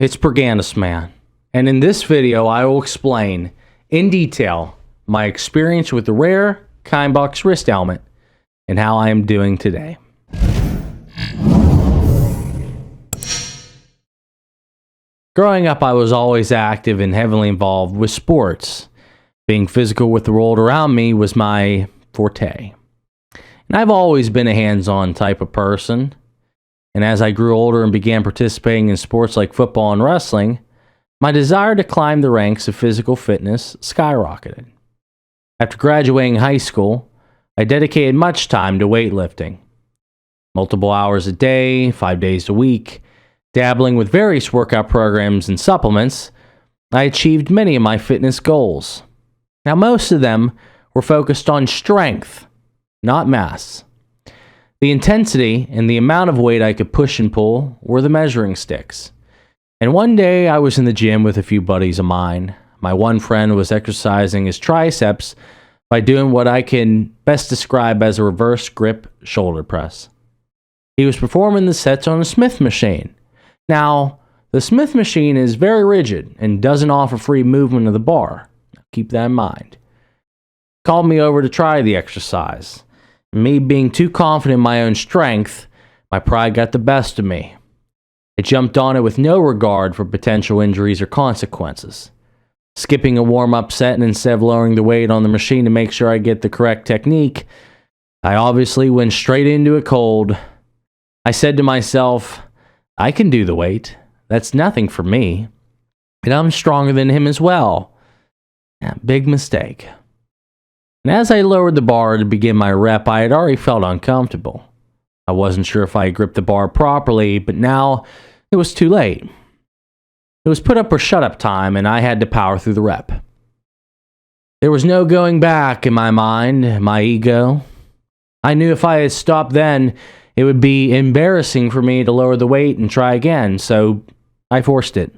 It's Proximals Man, and in this video I will explain in detail my experience with the rare Kienbock wrist ailment and how I am doing today. Growing up, I was always active and heavily involved with sports. Being physical with the world around me was my forte. And I've always been a hands-on type of person. And as I grew older and began participating in sports like football and wrestling, my desire to climb the ranks of physical fitness skyrocketed. After graduating high school, I dedicated much time to weightlifting. Multiple hours a day, 5 days a week, dabbling with various workout programs and supplements, I achieved many of my fitness goals. Now, most of them were focused on strength, not mass. The intensity and the amount of weight I could push and pull were the measuring sticks. And one day I was in the gym with a few buddies of mine. My one friend was exercising his triceps by doing what I can best describe as a reverse grip shoulder press. He was performing the sets on a Smith machine. Now, the Smith machine is very rigid and doesn't offer free movement of the bar. Keep that in mind. He called me over to try the exercise. Me being too confident in my own strength, my pride got the best of me. I jumped on it with no regard for potential injuries or consequences. Skipping a warm-up set and instead of lowering the weight on the machine to make sure I get the correct technique, I obviously went straight into it cold. I said to myself, I can do the weight. That's nothing for me. And I'm stronger than him as well. Big mistake. And as I lowered the bar to begin my rep, I had already felt uncomfortable. I wasn't sure if I gripped the bar properly, but now it was too late. It was put up or shut up time, and I had to power through the rep. There was no going back in my mind, my ego. I knew if I had stopped then, it would be embarrassing for me to lower the weight and try again, so I forced it.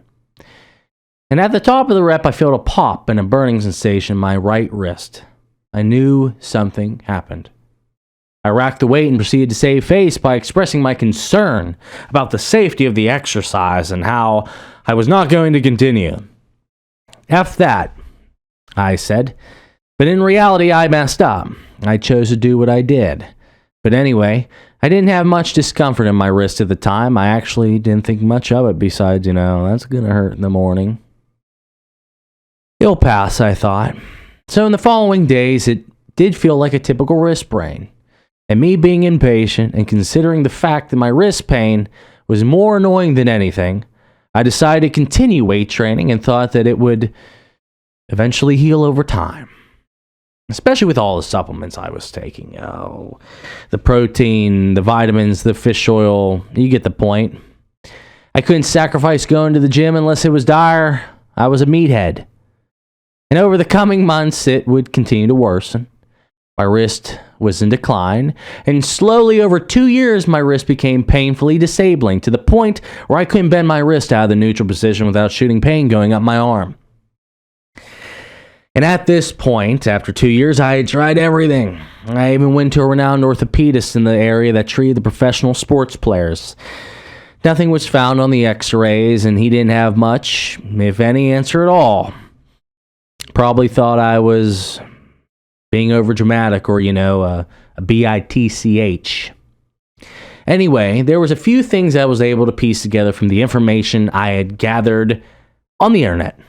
And at the top of the rep, I felt a pop and a burning sensation in my right wrist. I knew something happened. I racked the weight and proceeded to save face by expressing my concern about the safety of the exercise and how I was not going to continue. F that, I said. But in reality, I messed up. I chose to do what I did. But anyway, I didn't have much discomfort in my wrist at the time. I actually didn't think much of it besides, that's going to hurt in the morning. It'll pass, I thought. So in the following days, it did feel like a typical wrist sprain. And me being impatient and considering the fact that my wrist pain was more annoying than anything, I decided to continue weight training and thought that it would eventually heal over time. Especially with all the supplements I was taking. Oh, the protein, the vitamins, the fish oil, you get the point. I couldn't sacrifice going to the gym unless it was dire. I was a meathead. And over the coming months, it would continue to worsen. My wrist was in decline, and slowly over 2 years, my wrist became painfully disabling to the point where I couldn't bend my wrist out of the neutral position without shooting pain going up my arm. And at this point, after 2 years, I had tried everything. I even went to a renowned orthopedist in the area that treated the professional sports players. Nothing was found on the x-rays, and he didn't have much, if any, answer at all. Probably thought I was being overdramatic or, a bitch. Anyway, there was a few things I was able to piece together from the information I had gathered on the internet.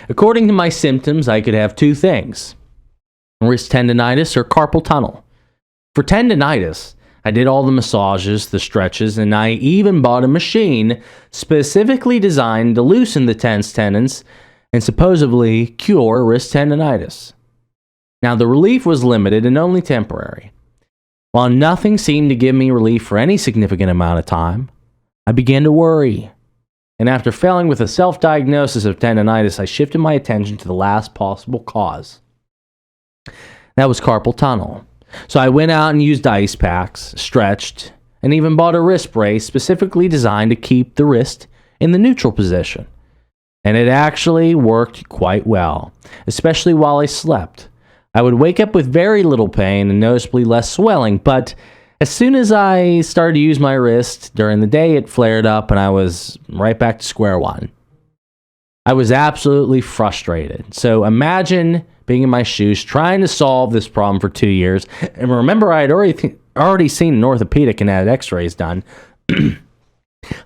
According to my symptoms, I could have two things: wrist tendonitis or carpal tunnel. For tendonitis, I did all the massages, the stretches, and I even bought a machine specifically designed to loosen the tense tendons and supposedly cure wrist tendonitis. Now, the relief was limited and only temporary. While nothing seemed to give me relief for any significant amount of time, I began to worry. And after failing with a self-diagnosis of tendonitis, I shifted my attention to the last possible cause. That was carpal tunnel. So I went out and used ice packs, stretched, and even bought a wrist brace specifically designed to keep the wrist in the neutral position. And it actually worked quite well, especially while I slept. I would wake up with very little pain and noticeably less swelling, but As soon as I started to use my wrist during the day, it flared up and I was right back to square one. I was absolutely frustrated. So imagine being in my shoes, trying to solve this problem for 2 years. And remember, I had already seen an orthopedic and had x-rays done.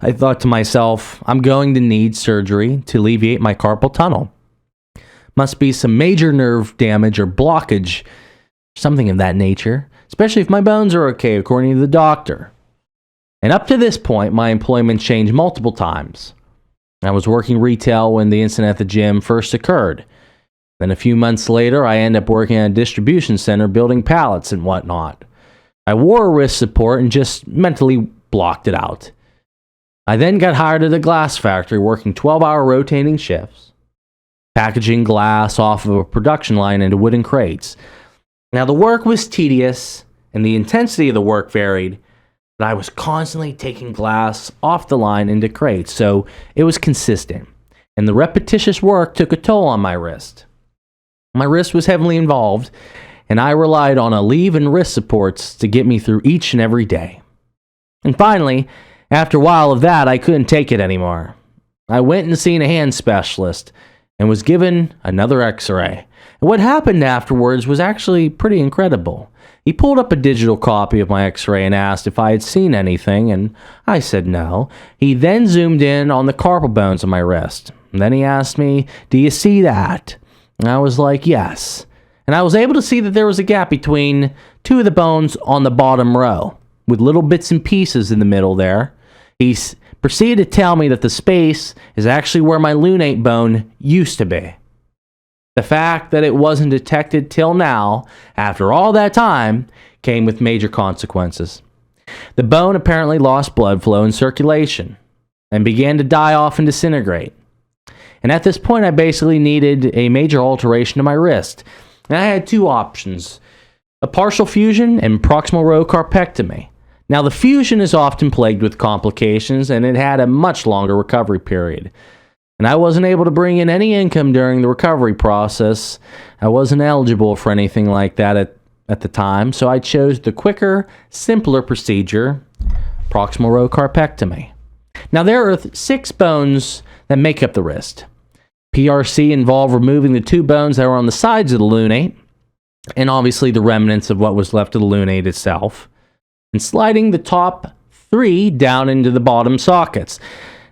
I thought to myself, I'm going to need surgery to alleviate my carpal tunnel. Must be some major nerve damage or blockage, something of that nature, especially if my bones are okay, according to the doctor. And up to this point, my employment changed multiple times. I was working retail when the incident at the gym first occurred. Then a few months later, I ended up working at a distribution center building pallets and whatnot. I wore a wrist support and just mentally blocked it out. I then got hired at a glass factory working 12-hour rotating shifts, packaging glass off of a production line into wooden crates. Now, the work was tedious and the intensity of the work varied, but I was constantly taking glass off the line into crates, so it was consistent. And the repetitious work took a toll on my wrist. My wrist was heavily involved, and I relied on a leave and wrist supports to get me through each and every day. And finally, after a while of that, I couldn't take it anymore. I went and seen a hand specialist and was given another x-ray. And what happened afterwards was actually pretty incredible. He pulled up a digital copy of my x-ray and asked if I had seen anything, and I said no. He then zoomed in on the carpal bones on my wrist. And then he asked me, "Do you see that?" And I was like, "Yes." And I was able to see that there was a gap between two of the bones on the bottom row, with little bits and pieces in the middle there. He proceeded to tell me that the space is actually where my lunate bone used to be. The fact that it wasn't detected till now, after all that time, came with major consequences. The bone apparently lost blood flow and circulation, and began to die off and disintegrate. And at this point, I basically needed a major alteration to my wrist. And I had two options: a partial fusion and proximal row carpectomy. Now, the fusion is often plagued with complications, and it had a much longer recovery period. And I wasn't able to bring in any income during the recovery process. I wasn't eligible for anything like that at the time, so I chose the quicker, simpler procedure, proximal row carpectomy. Now, there are 6 bones that make up the wrist. PRC involved removing the 2 bones that were on the sides of the lunate, and obviously the remnants of what was left of the lunate itself, and sliding the top 3 down into the bottom sockets.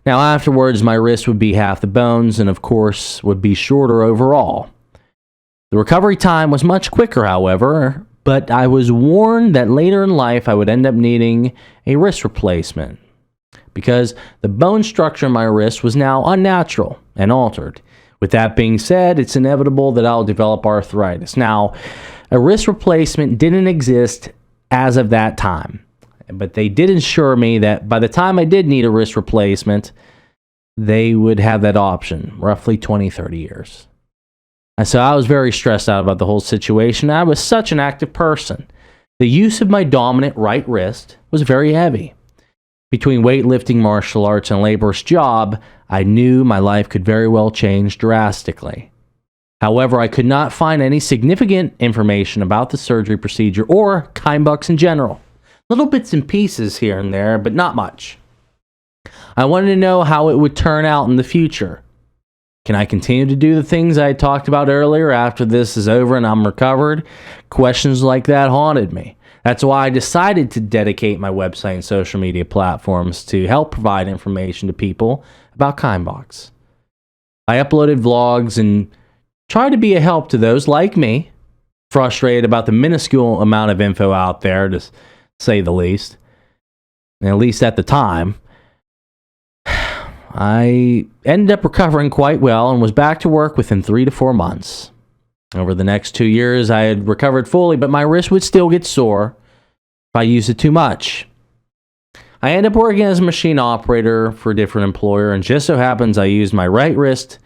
Now, afterwards, my wrist would be half the bones and, of course, would be shorter overall. The recovery time was much quicker, however, but I was warned that later in life I would end up needing a wrist replacement because the bone structure in my wrist was now unnatural and altered. With that being said, it's inevitable that I'll develop arthritis. Now, a wrist replacement didn't exist as of that time, but they did ensure me that by the time I did need a wrist replacement, they would have that option, roughly 20-30 years. And so I was very stressed out about the whole situation. I was such an active person. The use of my dominant right wrist was very heavy. Between weightlifting, martial arts, and a laborious job, I knew my life could very well change drastically. However, I could not find any significant information about the surgery procedure or Kienböcks in general. Little bits and pieces here and there, but not much. I wanted to know how it would turn out in the future. Can I continue to do the things I had talked about earlier after this is over and I'm recovered? Questions like that haunted me. That's why I decided to dedicate my website and social media platforms to help provide information to people about Kienböcks. I uploaded vlogs and tried to be a help to those like me, frustrated about the minuscule amount of info out there, to say the least. And at least at the time, I ended up recovering quite well and was back to work within 3 to 4 months. Over the next 2 years, I had recovered fully, but my wrist would still get sore if I used it too much. I ended up working as a machine operator for a different employer, and just so happens I used my right wrist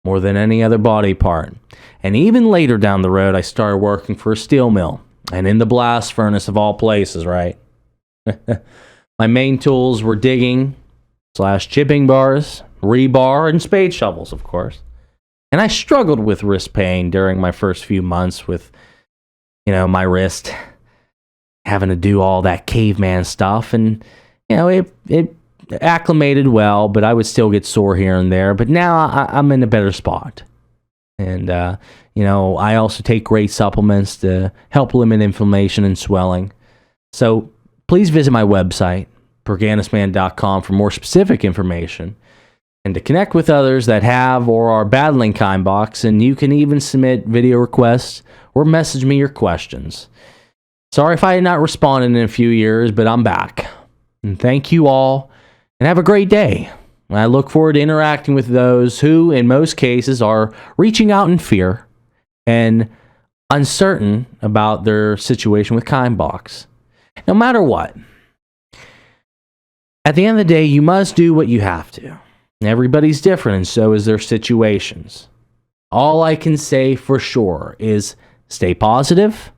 more than any other body part. And even later down the road, I started working for a steel mill, and in the blast furnace of all places, right? My main tools were digging / chipping bars, rebar, and spade shovels, of course. And I struggled with wrist pain during my first few months with, my wrist. having to do all that caveman stuff, and it acclimated well, but I would still get sore here and there. But now I'm in a better spot. And, I also take great supplements to help limit inflammation and swelling. So please visit my website, perganisman.com, for more specific information and to connect with others that have or are battling Kienbock. And you can even submit video requests or message me your questions. Sorry if I had not responded in a few years, but I'm back. And thank you all, and have a great day. I look forward to interacting with those who, in most cases, are reaching out in fear and uncertain about their situation with Kienbock. No matter what, at the end of the day, you must do what you have to. Everybody's different, and so is their situations. All I can say for sure is stay positive,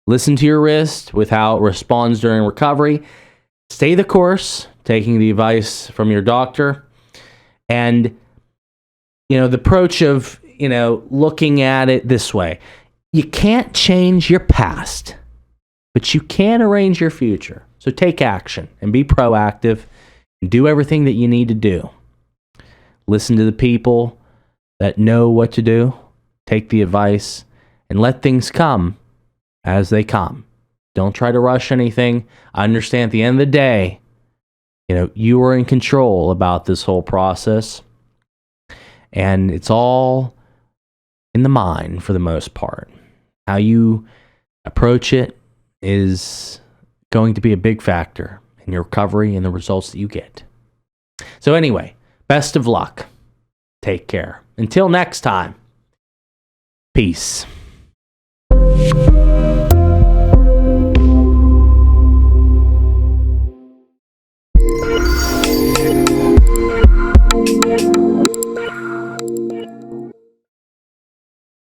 listen to your wrist with how it responds during recovery, stay the course, taking the advice from your doctor, and the approach of looking at it this way. You can't change your past, but you can arrange your future. So take action and be proactive and do everything that you need to do. Listen to the people that know what to do, take the advice, and let things come as they come. Don't try to rush anything. I understand at the end of the day, you are in control about this whole process, and it's all in the mind for the most part. How you approach it is going to be a big factor in your recovery and the results that you get. So anyway, best of luck. Take care. Until next time, peace.